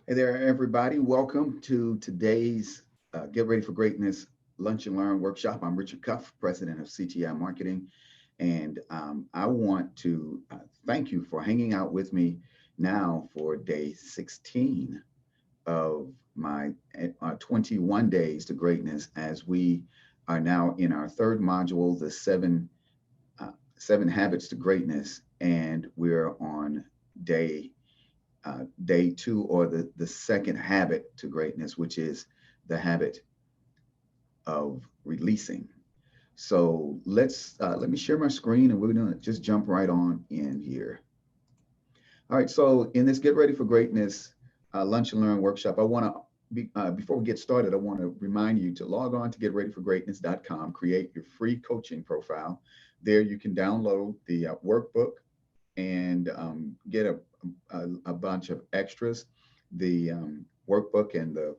Hey there, everybody. Welcome to today's Get Ready for Greatness Lunch and Learn workshop. I'm Richard Cuff, president of CTI Marketing, and I want to thank you for hanging out with me now for day 16 of my 21 days to greatness, as we are now in our third module, the seven habits to greatness, and we're on day day two, or the second habit to greatness, which is the habit of releasing. So let me share my screen, and we're gonna just jump right on in here. All right. So in this Get Ready for Greatness Lunch and Learn workshop, I want to before we get started, I want to remind you to log on to getreadyforgreatness.com, create your free coaching profile. There you can download the workbook and get a bunch of extras. The workbook and the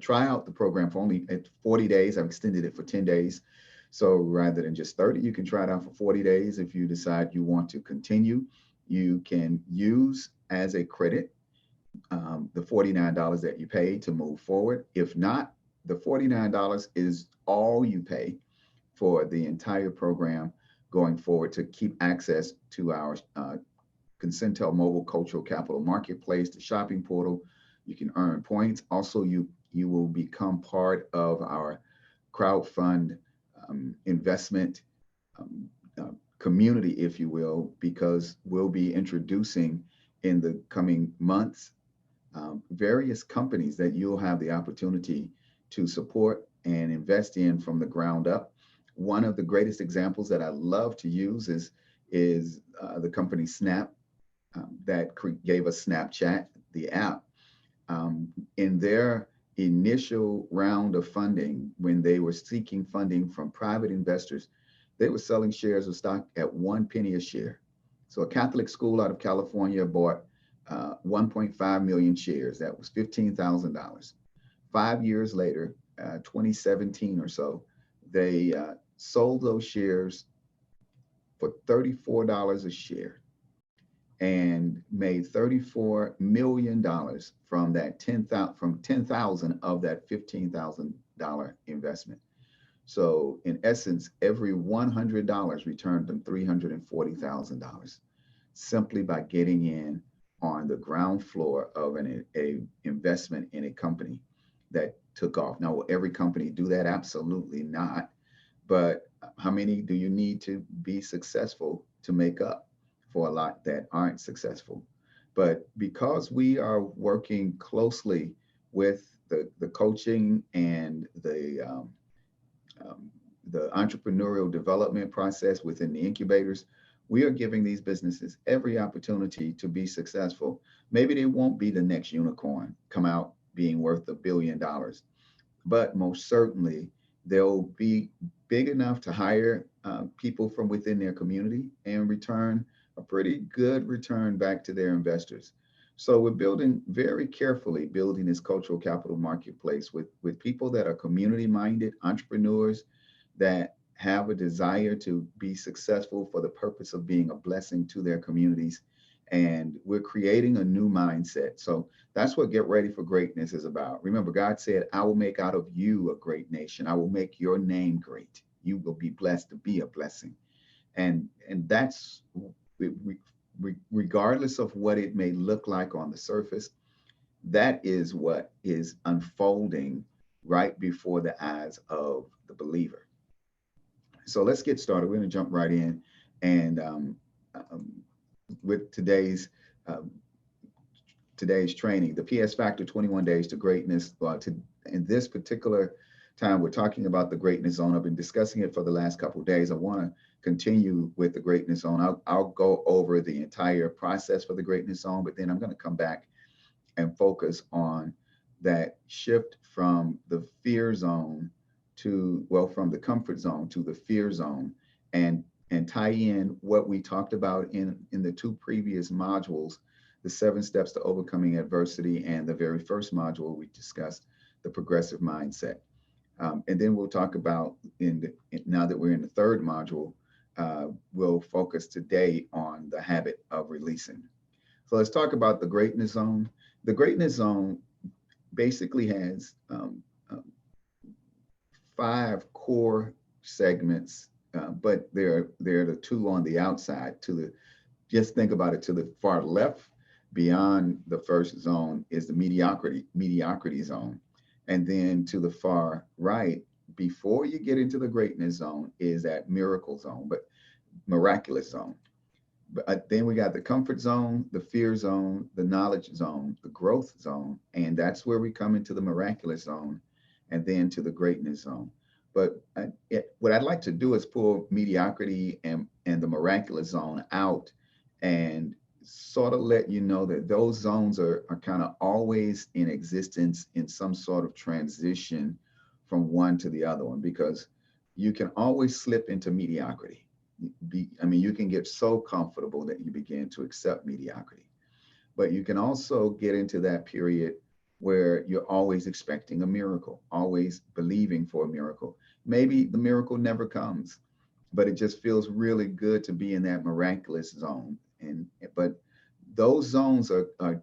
try out the program for only at 40 days. I've extended it for 10 days. So rather than just 30, you can try it out for 40 days. If you decide you want to continue, you can use as a credit the $49 that you pay to move forward. If not, the $49 is all you pay for the entire program going forward to keep access to our Concentel Mobile Cultural Capital Marketplace, the shopping portal. You can earn points. Also, you will become part of our crowdfund investment um, community, if you will, because we'll be introducing in the coming months various companies that you'll have the opportunity to support and invest in from the ground up. One of the greatest examples that I love to use is the company Snap that gave us Snapchat, the app. In their initial round of funding, when they were seeking funding from private investors, they were selling shares of stock at 1 penny a share. So a Catholic school out of California bought 1.5 million shares. That was $15,000. 5 years later, 2017 or so, they sold those shares for $34 a share and made $34 million from that 10,000 of that $15,000 investment. So in essence, every $100 returned them $340,000 simply by getting in on the ground floor of a investment in a company that took off. Now, will every company do that? Absolutely not. But how many do you need to be successful to make up for a lot that aren't successful? But because we are working closely with the coaching and um, the entrepreneurial development process within the incubators, we are giving these businesses every opportunity to be successful. Maybe they won't be the next unicorn, come out being worth $1 billion, but most certainly they'll be big enough to hire people from within their community and return a pretty good return back to their investors. So we're building very carefully, building this cultural capital marketplace with people that are community minded, entrepreneurs that have a desire to be successful for the purpose of being a blessing to their communities. And we're creating a new mindset. So that's what Get Ready for Greatness is about. Remember, God said, I will make out of you a great nation. I will make your name great. You will be blessed to be a blessing. And that's regardless of what it may look like on the surface, that is what is unfolding right before the eyes of the believer. So let's get started. We're going to jump right in, and um, with um, today's training, the PS Factor 21 Days to Greatness. In this particular time, we're talking about the Greatness Zone. I've been discussing it for the last couple of days. I want to continue with the Greatness Zone. I'll go over the entire process for the Greatness Zone, but then I'm going to come back and focus on that shift from the fear zone from the comfort zone to the fear zone, and tie in what we talked about in the two previous modules, the 7 steps to overcoming adversity, and the very first module we discussed the progressive mindset. And then we'll talk about now that we're in the third module, we'll focus today on the habit of releasing. So let's talk about the greatness zone. The greatness zone basically has five core segments, but there are the two on the outside. To the Just think about it. To the far left, beyond the first zone, is the mediocrity zone, and then to the far right, before you get into the greatness zone, is that miracle zone, but miraculous zone. But then we got the comfort zone, the fear zone, the knowledge zone, the growth zone, and that's where we come into the miraculous zone, and then to the greatness zone. But what I'd like to do is pull mediocrity and the miraculous zone out, and sort of let you know that those zones are kind of always in existence in some sort of transition from one to the other one, because you can always slip into mediocrity. You can get so comfortable that you begin to accept mediocrity, but you can also get into that period where you're always expecting a miracle, always believing for a miracle. Maybe the miracle never comes, but it just feels really good to be in that miraculous zone. But those zones are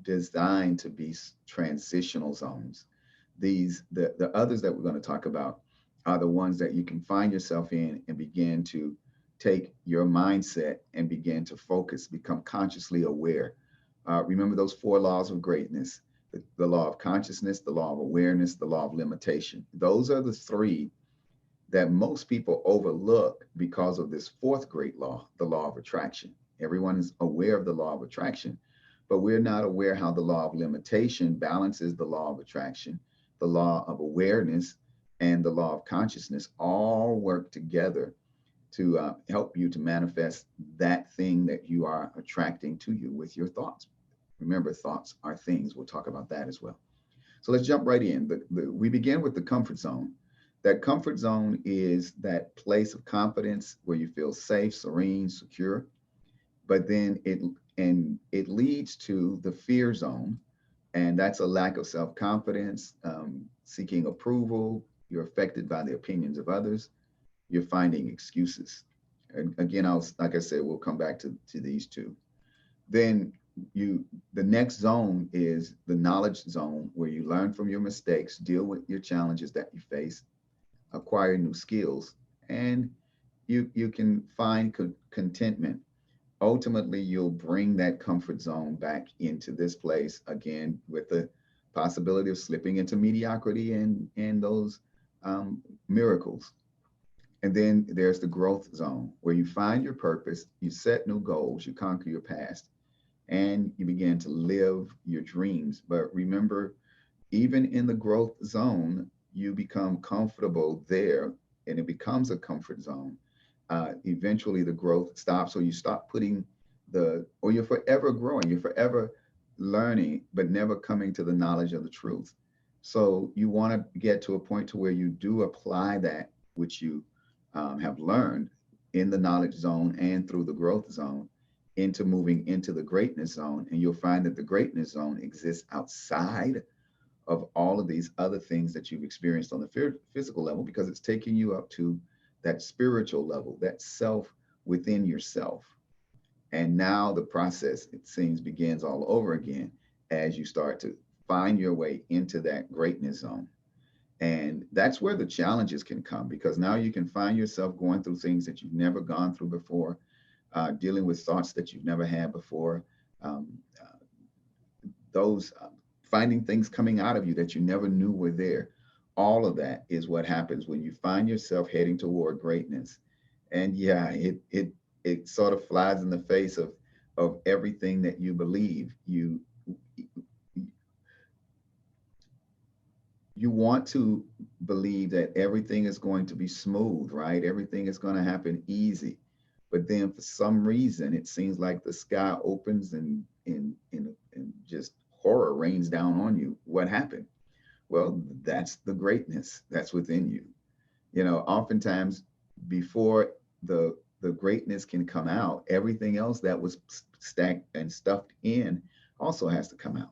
designed to be transitional zones. The others that we're going to talk about are the ones that you can find yourself in and begin to take your mindset and begin to focus, become consciously aware. Remember those four laws of greatness: the law of consciousness, the law of awareness, the law of limitation. Those are the three that most people overlook because of this fourth great law, the law of attraction. Everyone is aware of the law of attraction, but we're not aware how the law of limitation balances the law of attraction. The law of awareness and the law of consciousness all work together to help you to manifest that thing that you are attracting to you with your thoughts. Remember, thoughts are things. We'll talk about that as well. So let's jump right in. We begin with the comfort zone. That comfort zone is that place of confidence where you feel safe, serene, secure. But then it leads to the fear zone, and that's a lack of self-confidence, seeking approval. You're affected by the opinions of others. You're finding excuses. And again, like I said, we'll come back to these two. Then the next zone is the knowledge zone, where you learn from your mistakes, deal with your challenges that you face, acquire new skills, and you can find contentment. Ultimately, you'll bring that comfort zone back into this place again, with the possibility of slipping into mediocrity and those miracles. And then there's the growth zone, where you find your purpose, you set new goals, you conquer your past, and you begin to live your dreams. But remember, even in the growth zone, you become comfortable there, and it becomes a comfort zone. Eventually, the growth stops, or you stop or you're forever growing, you're forever learning, but never coming to the knowledge of the truth. So you want to get to a point to where you do apply that which you have learned in the knowledge zone and through the growth zone into moving into the greatness zone. And you'll find that the greatness zone exists outside of all of these other things that you've experienced on the physical level, because it's taking you up to that spiritual level, that self within yourself. And now the process, it seems, begins all over again as you start to find your way into that greatness zone. And that's where the challenges can come, because now you can find yourself going through things that you've never gone through before, dealing with thoughts that you've never had before, um, uh, those finding things coming out of you that you never knew were there. All of that is what happens when you find yourself heading toward greatness. And yeah, it sort of flies in the face of everything that you believe. You want to believe that everything is going to be smooth, right? Everything is going to happen easy. But then for some reason, it seems like the sky opens and just horror rains down on you. What happened? Well, that's the greatness that's within you. Oftentimes before the greatness can come out, everything else that was stacked and stuffed in also has to come out.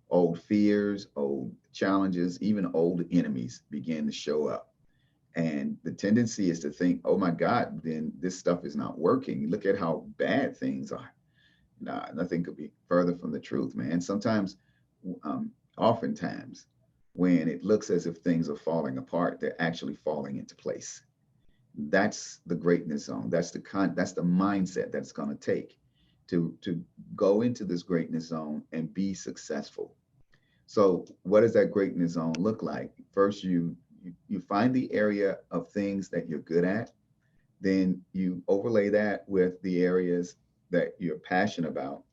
Old fears, old challenges, even old enemies begin to show up. And the tendency is to think, oh my God, then this stuff is not working. Look at how bad things are. Nah, nothing could be further from the truth, man. Sometimes oftentimes when it looks as if things are falling apart, they're actually falling into place. That's the greatness zone. That's the mindset that's going to take to go into this greatness zone and be successful. So what does that greatness zone look like? First, you find the area of things that you're good at. Then you overlay that with the areas that you're passionate about,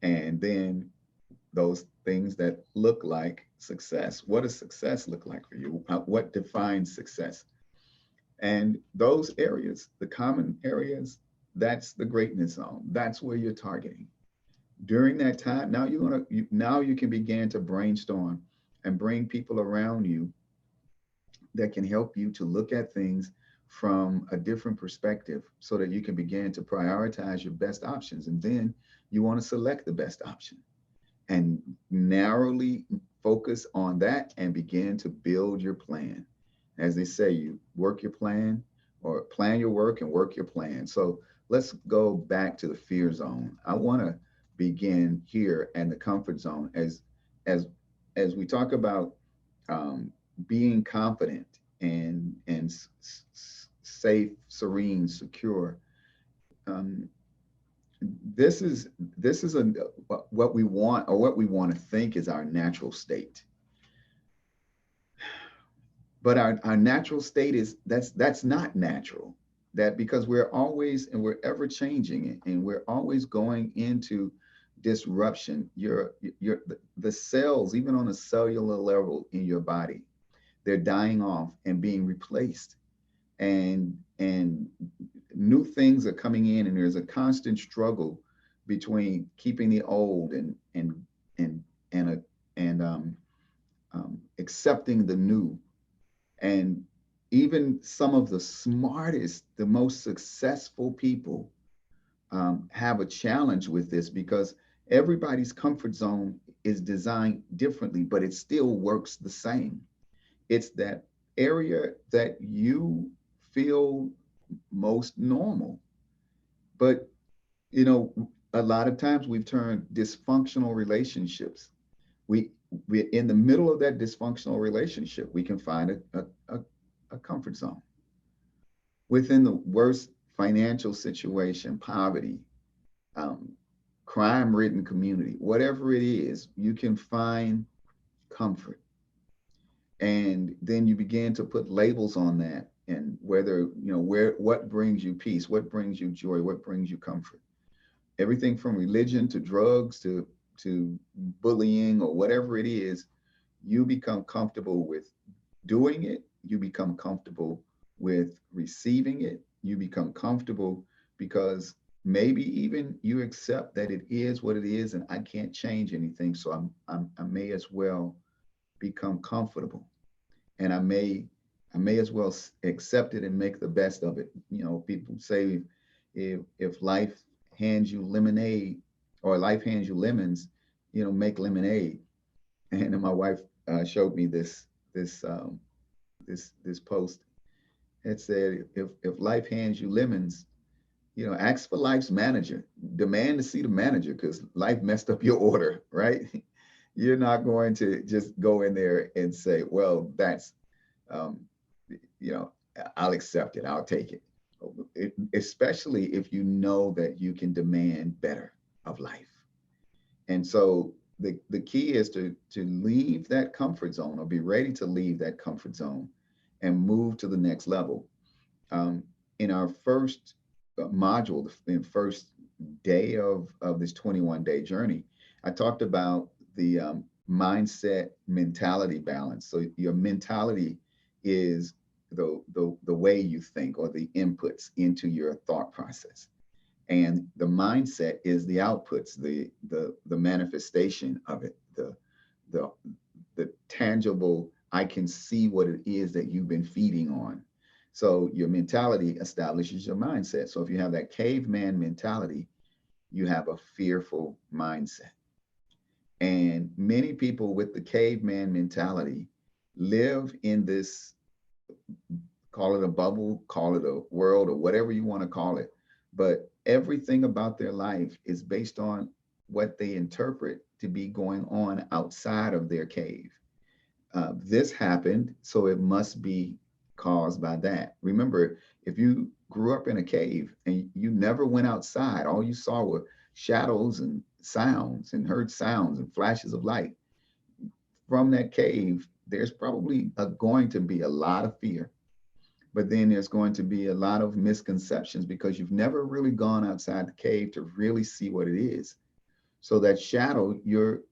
and then those things that look like success. What does success look like for you? What defines success? And those areas, the common areas, that's the greatness zone. That's where you're targeting. During that time, now now you can begin to brainstorm and bring people around you that can help you to look at things from a different perspective so that you can begin to prioritize your best options. And then you want to select the best option and narrowly focus on that and begin to build your plan. As they say, you work your plan or plan your work and work your plan. So let's go back to the fear zone. I want to begin here in the comfort zone as as we talk about um, being confident and safe, serene, secure. Um, this is a what we want or what we want to think is our natural state, but our natural state is that's not natural. That because we're always and we're ever changing it and we're always going into disruption. The cells, even on a cellular level in your body, they're dying off and being replaced, and new things are coming in, and there's a constant struggle between keeping the old and and a, and accepting the new. And even some of the smartest, the most successful people have a challenge with this because everybody's comfort zone is designed differently, but it still works the same. It's that area that you feel most normal. But, you know, a lot of times we've turned dysfunctional relationships. We, we're in the middle of that dysfunctional relationship. We can find a comfort zone. Within the worst financial situation, poverty, um, crime ridden community, whatever it is, you can find comfort. And then you begin to put labels on that, and whether, where, what brings you peace, what brings you joy, what brings you comfort. Everything from religion to drugs to bullying or whatever it is, you become comfortable with doing it, you become comfortable with receiving it, you become comfortable because maybe even you accept that it is what it is and I can't change anything, so I may as well become comfortable, and I may as well accept it and make the best of it. People say if life hands you lemonade or life hands you lemons, make lemonade. And then my wife showed me this post. It said, if life hands you lemons, ask for life's manager. Demand to see the manager because life messed up your order, right? You're not going to just go in there and say, well, that's, um, you know, I'll accept it. I'll take it. Especially if you know that you can demand better of life. And so the key is to leave that comfort zone or be ready to leave that comfort zone and move to the next level. In our first module, in first day of this 21-day journey, I talked about the mindset mentality balance. So your mentality is the way you think or the inputs into your thought process, and the mindset is the outputs, the manifestation of it, the the tangible. I can see what it is that you've been feeding on. So your mentality establishes your mindset. So if you have that caveman mentality, you have a fearful mindset. And many people with the caveman mentality live in this, call it a bubble, call it a world, or whatever you want to call it. But everything about their life is based on what they interpret to be going on outside of their cave. This happened, so it must be caused by that. Remember, if you grew up in a cave and you never went outside, all you saw were shadows and sounds and heard sounds and flashes of light from that cave, there's probably going to be a lot of fear, but then there's going to be a lot of misconceptions because you've never really gone outside the cave to really see what it is. So that shadow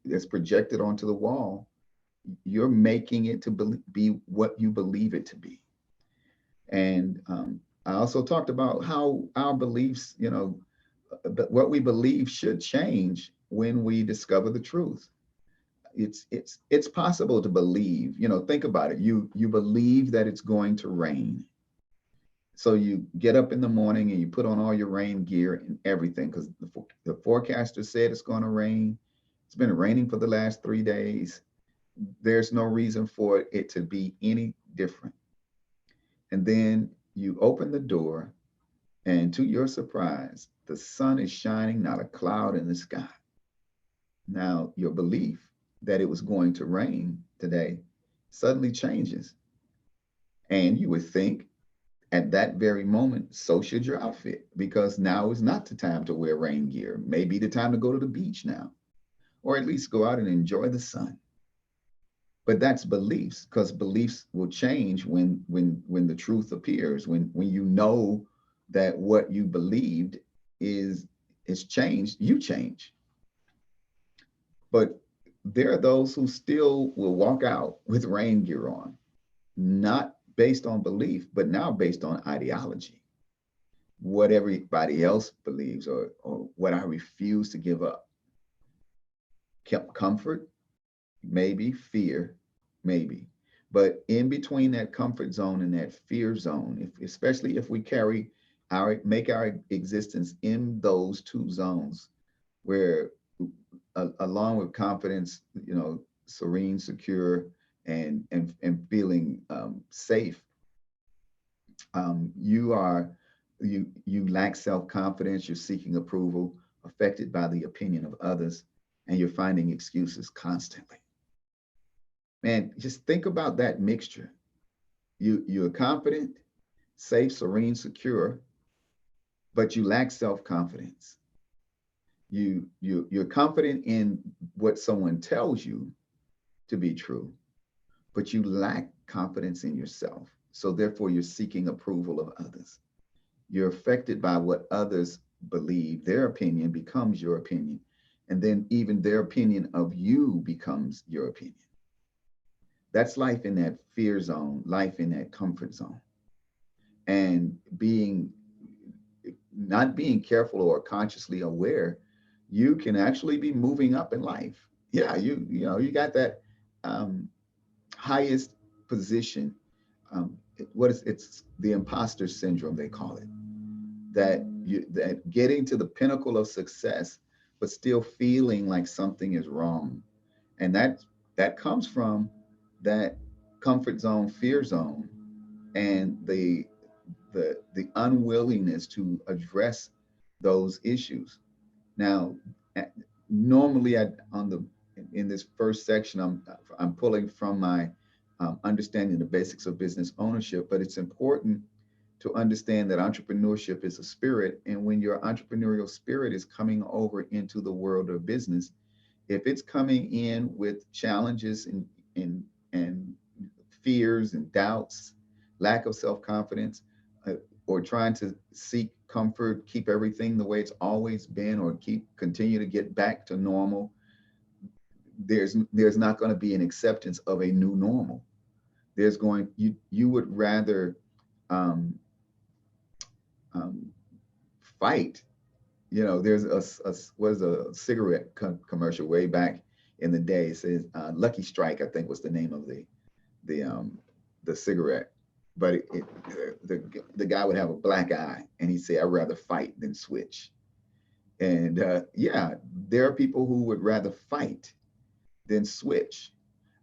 that's projected onto the wall, you're making it to be what you believe it to be. And I also talked about how our beliefs, what we believe should change when we discover the truth. It's possible to believe, think about it. You believe that it's going to rain. So you get up in the morning and you put on all your rain gear and everything because the forecaster said it's going to rain. It's been raining for the last 3 days. There's no reason for it to be any different. And then you open the door, and to your surprise, the sun is shining, not a cloud in the sky. Now, your belief that it was going to rain today suddenly changes. And you would think at that very moment, so should your outfit, because now is not the time to wear rain gear. Maybe the time to go to the beach now, or at least go out and enjoy the sun. But that's beliefs, because beliefs will change when the truth appears, when you know that what you believed is changed, you change. But there are those who still will walk out with rain gear on, not based on belief, but now based on ideology, what everybody else believes, or what I refuse to give up. Comfort, maybe. Fear, maybe. But in between that comfort zone and that fear zone, especially if we make our existence in those two zones, where along with confidence, serene, secure, and feeling safe, you lack self-confidence, you're seeking approval, affected by the opinion of others, and you're finding excuses constantly. Man, just think about that mixture. You're confident, safe, serene, secure, but you lack self-confidence. You're confident in what someone tells you to be true, but you lack confidence in yourself. So therefore, you're seeking approval of others. You're affected by what others believe. Their opinion becomes your opinion. And then even their opinion of you becomes your opinion. That's life in that fear zone, life in that comfort zone. And not being careful or consciously aware, you can actually be moving up in life. Yeah, you got that highest position. It's the imposter syndrome, they call it. That getting to the pinnacle of success, but still feeling like something is wrong. And that comes from that comfort zone, fear zone, and the unwillingness to address those issues. Now, normally in this first section, I'm pulling from my understanding the basics of business ownership, but it's important to understand that entrepreneurship is a spirit. And when your entrepreneurial spirit is coming over into the world of business, if it's coming in with challenges and fears and doubts, lack of self-confidence, or trying to seek comfort, keep everything the way it's always been, or continue to get back to normal, there's not going to be an acceptance of a new normal. You would rather fight. There's a cigarette commercial way back in the day. It says Lucky Strike, I think, was the name of the cigarette. But the guy would have a black eye, and he'd say, "I'd rather fight than switch." And yeah, there are people who would rather fight than switch.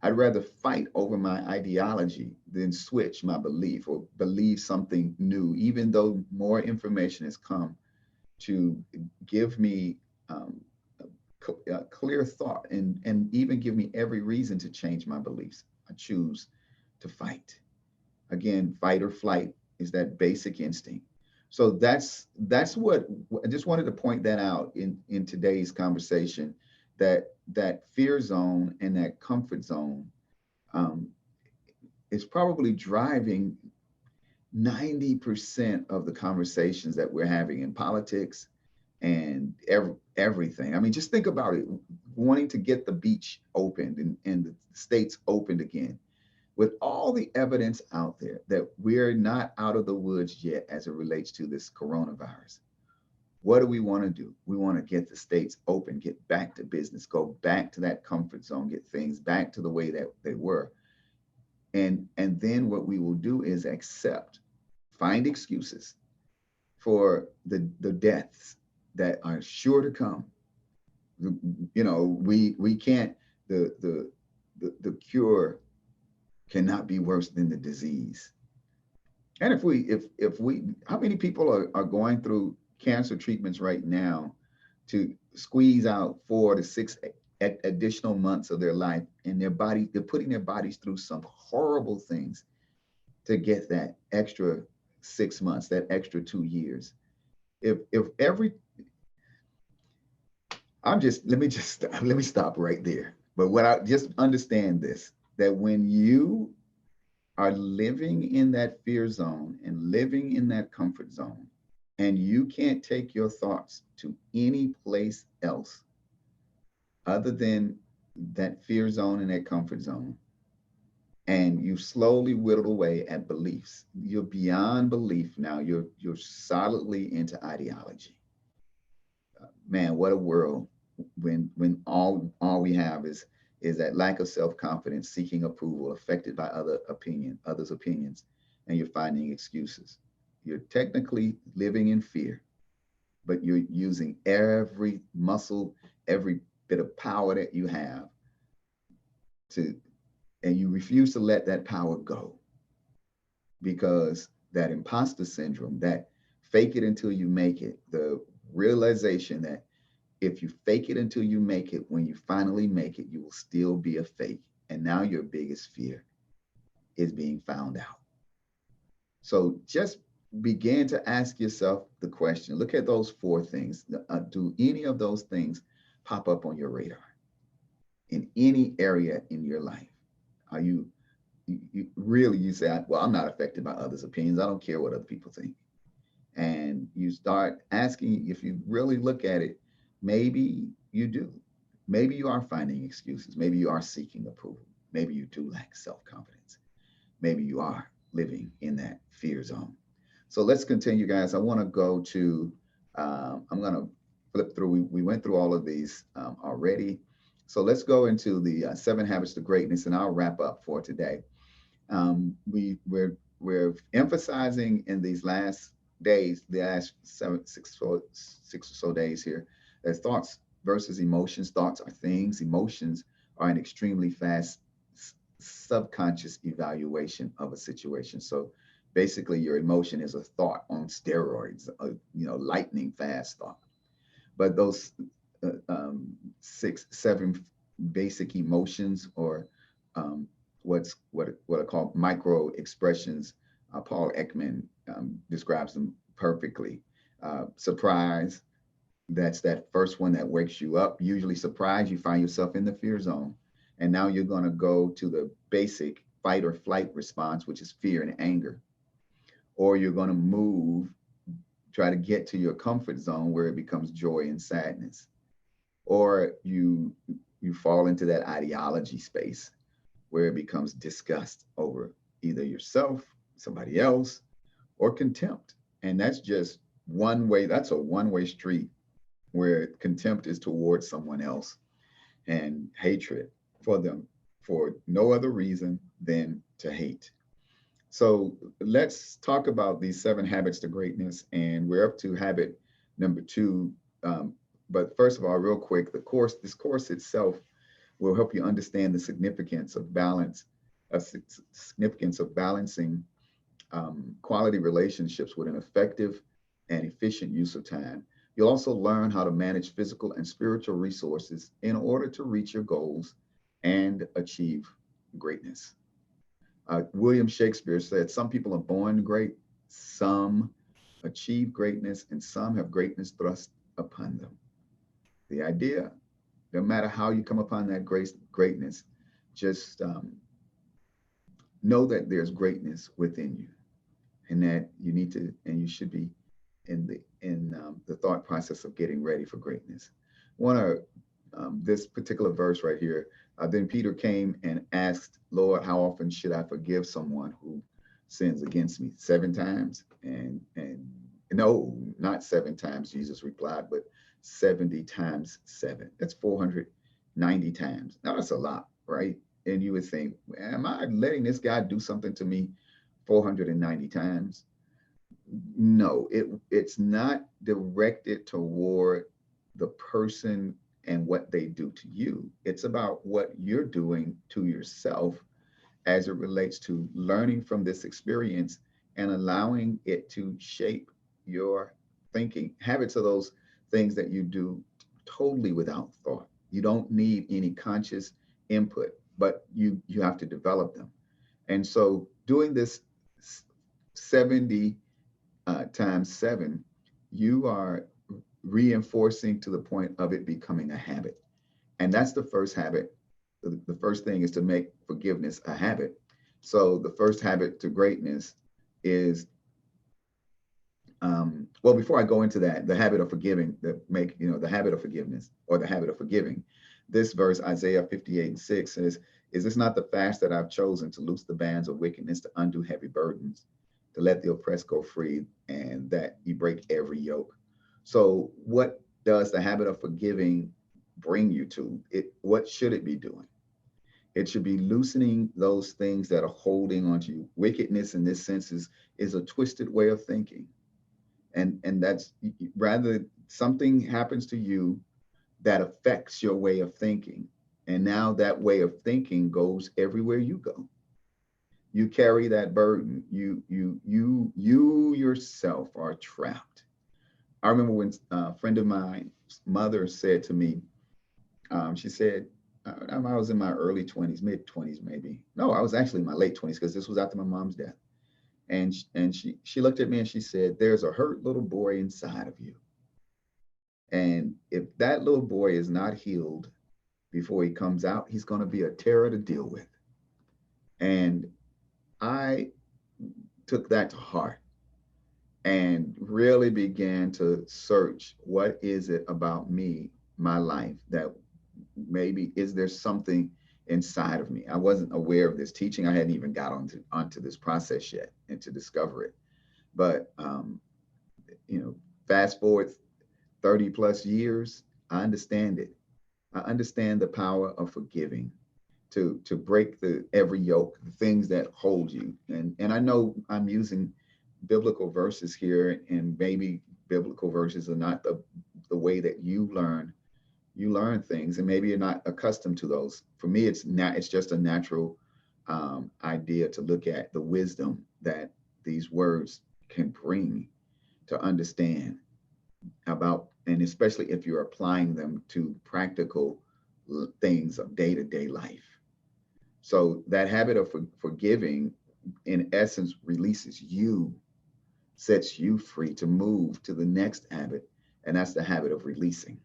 I'd rather fight over my ideology than switch my belief or believe something new, even though more information has come to give me clear thought and even give me every reason to change my beliefs, I choose to fight. Again, fight or flight is that basic instinct. So that's what I just wanted to point that out in today's conversation, that fear zone and that comfort zone um, is probably driving 90% of the conversations that we're having in politics and everything. I mean, just think about it, wanting to get the beach opened and the states opened again, with all the evidence out there that we're not out of the woods yet as it relates to this coronavirus. What do we want to do? We want to get the states open, get back to business, go back to that comfort zone, get things back to the way that they were. And then what we will do is accept, find excuses for the deaths that are sure to come. You know, we can't, the cure cannot be worse than the disease. And if we how many people are going through cancer treatments right now to squeeze out 4 to 6 additional months of their life, and they're putting their bodies through some horrible things to get that extra 6 months, that extra 2 years. If every I'm just let me stop right there. But what I just understand this, that when you are living in that fear zone and living in that comfort zone, and you can't take your thoughts to any place else other than that fear zone and that comfort zone, and you slowly whittle away at beliefs. You're beyond belief now. You're solidly into ideology. Man, what a world when all we have is that lack of self-confidence, seeking approval, affected by others' opinions, and you're finding excuses. You're technically living in fear, but you're using every muscle, every bit of power that you have to, and you refuse to let that power go, because that imposter syndrome, that fake it until you make it, the realization that if you fake it until you make it, when you finally make it, you will still be a fake. And now your biggest fear is being found out. So just begin to ask yourself the question. Look at those 4 things. Do any of those things pop up on your radar in any area in your life? Are you really, you say, well, I'm not affected by others' opinions. I don't care what other people think. And you start asking, if you really look at it, maybe you do. Maybe you are finding excuses. Maybe you are seeking approval. Maybe you do lack self-confidence. Maybe you are living in that fear zone. So let's continue, guys. I want to go to, I'm going to flip through. We went through all of these already. So let's go into the 7 habits to greatness, and I'll wrap up for today. We're emphasizing in these last days, the last 6 or so days here, that thoughts versus emotions. Thoughts are things, emotions are an extremely fast subconscious evaluation of a situation. So basically, your emotion is a thought on steroids, lightning fast thought. But those 6, 7 basic emotions, or what are called micro expressions. Paul Ekman describes them perfectly. Surprise, that's that first one that wakes you up. Usually surprise, you find yourself in the fear zone. And now you're going to go to the basic fight or flight response, which is fear and anger. Or you're going to move, try to get to your comfort zone where it becomes joy and sadness. Or you fall into that ideology space where it becomes disgust over either yourself, somebody else, or contempt. And that's just one way, that's a one-way street, where contempt is towards someone else and hatred for them for no other reason than to hate. So let's talk about these 7 habits to greatness, and we're up to habit number 2. But first of all, real quick, this course itself will help you understand the significance of balancing quality relationships with an effective and efficient use of time. You'll also learn how to manage physical and spiritual resources in order to reach your goals and achieve greatness. William Shakespeare said, some people are born great, some achieve greatness, and some have greatness thrust upon them. The idea, no matter how you come upon that greatness, just know that there's greatness within you, and that you need to, and you should be in the thought process of getting ready for greatness. One of this particular verse right here. Then Peter came and asked, Lord, how often should I forgive someone who sins against me? 7 times? And no, not 7 times, Jesus replied, but 70 times 7. That's 490 times. Now that's a lot, right? And you would think, am I letting this guy do something to me 490 times? No, it's not directed toward the person and what they do to you. It's about what you're doing to yourself as it relates to learning from this experience and allowing it to shape your thinking. Habits are those things that you do totally without thought. You don't need any conscious input, but you have to develop them. And so doing this 70 times 7, you are reinforcing to the point of it becoming a habit. And that's the first habit. The first thing is to make forgiveness a habit. So the first habit to greatness is, well, before I go into that, the habit of forgiving, the habit of forgiveness or the habit of forgiving. This verse, Isaiah 58:6 says, is this not the fast that I've chosen to loose the bands of wickedness, to undo heavy burdens, to let the oppressed go free, and that you break every yoke? So what does the habit of forgiving bring you to? What should it be doing? It should be loosening those things that are holding onto you. Wickedness in this sense is a twisted way of thinking. And that's rather something happens to you that affects your way of thinking. And now that way of thinking goes everywhere you go. You carry that burden. You yourself are trapped. I remember when a friend of mine's mother said to me, she said, I was in my early 20s, mid 20s, maybe. No, I was actually in my late 20s because this was after my mom's death. And she looked at me and she said, there's a hurt little boy inside of you. And if that little boy is not healed before he comes out, he's going to be a terror to deal with. And I took that to heart and really began to search, what is it about me, my life, that maybe is there something inside of me? I wasn't aware of this teaching. I hadn't even got onto this process yet and to discover it. But fast forward 30 plus years, I understand it. I understand the power of forgiving, to break every yoke, the things that hold you. And I know I'm using biblical verses here, and maybe biblical verses are not the way that you learn things, and maybe you're not accustomed to those. For me, it's just a natural idea to look at the wisdom that these words can bring to understand about, and especially if you're applying them to practical things of day-to-day life. So that habit of forgiving, in essence, releases you, sets you free to move to the next habit, and that's the habit of releasing.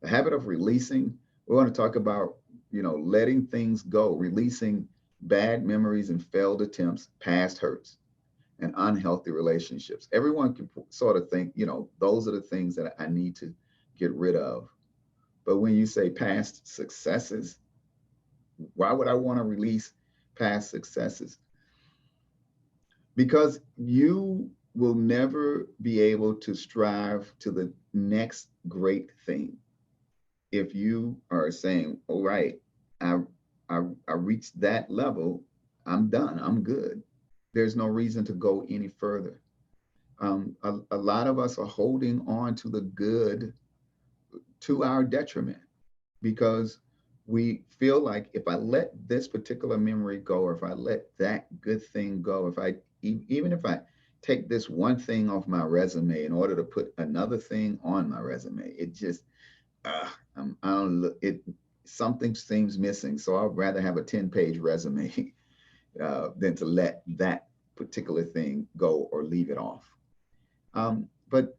The habit of releasing, we want to talk about, letting things go, releasing bad memories and failed attempts, past hurts, and unhealthy relationships. Everyone can sort of think, those are the things that I need to get rid of. But when you say past successes, why would I want to release past successes? Because you will never be able to strive to the next great thing if you are saying, all right, I reached that level, I'm done, I'm good. There's no reason to go any further. A lot of us are holding on to the good to our detriment, because we feel like if I let this particular memory go, or if I let that good thing go, even if I take this one thing off my resume in order to put another thing on my resume. It just, I don't look, it, something seems missing. So I'd rather have a 10-page resume than to let that particular thing go or leave it off. But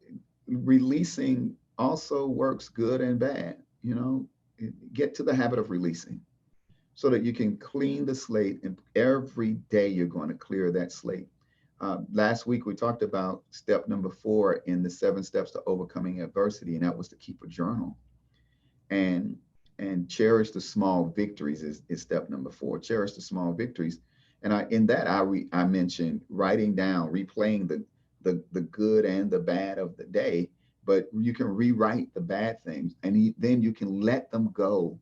releasing also works good and bad. You know, get to the habit of releasing so that you can clean the slate, and every day you're going to clear that slate. Last week we talked about step number 4 in the 7 steps to overcoming adversity, and that was to keep a journal and cherish the small victories is step number 4. Cherish the small victories, and I mentioned writing down, replaying the good and the bad of the day, but you can rewrite the bad things, and then you can let them go.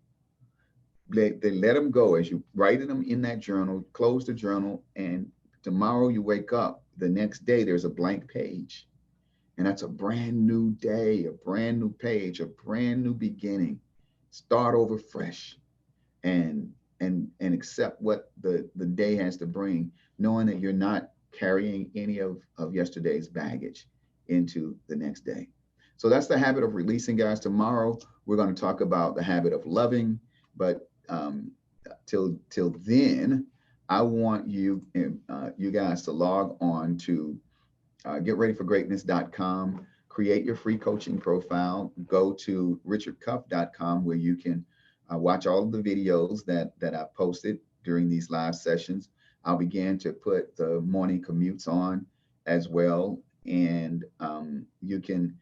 They let them go as you write them in that journal. Close the journal, and tomorrow you wake up. The next day there's a blank page, and that's a brand new day, a brand new page, a brand new beginning. Start over fresh, and accept what the day has to bring, knowing that you're not carrying any of yesterday's baggage into the next day. So that's the habit of releasing, guys. Tomorrow we're going to talk about the habit of loving, but till then, I want you guys to log on to getreadyforgreatness.com, create your free coaching profile, go to richardcuff.com where you can watch all of the videos that I posted during these live sessions. I'll begin to put the morning commutes on as well. And you can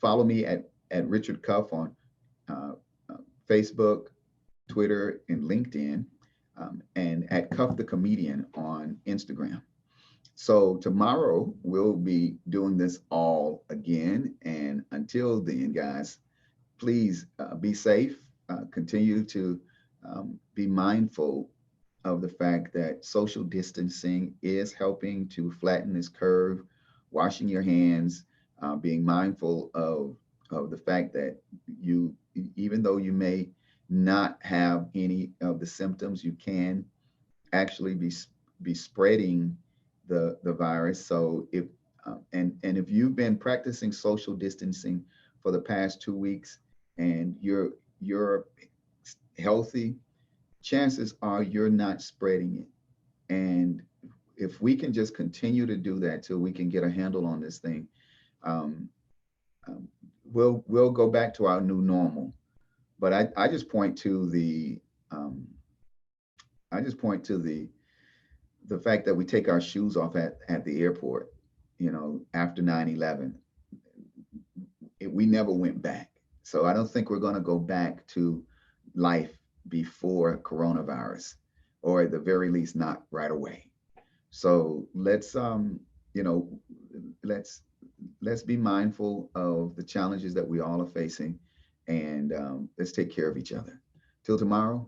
follow me at Richard Cuff on uh, Facebook, Twitter, and LinkedIn, and at Cuff the Comedian on Instagram. So tomorrow we'll be doing this all again. And until then, guys, please be safe. Continue to be mindful of the fact that social distancing is helping to flatten this curve, washing your hands, being mindful of the fact that you, even though you may not have any of the symptoms, you can actually be spreading the virus. So if and if you've been practicing social distancing for the past 2 weeks and you're healthy, chances are you're not spreading it. And if we can just continue to do that till we can get a handle on this thing, um, um, we'll go back to our new normal. But I just point to um, the fact that we take our shoes off at the airport, after 9/11. We never went back. So I don't think we're going to go back to life before coronavirus, or at the very least, not right away. So you know, let's let's be mindful of the challenges that we all are facing, and let's take care of each other. Till tomorrow,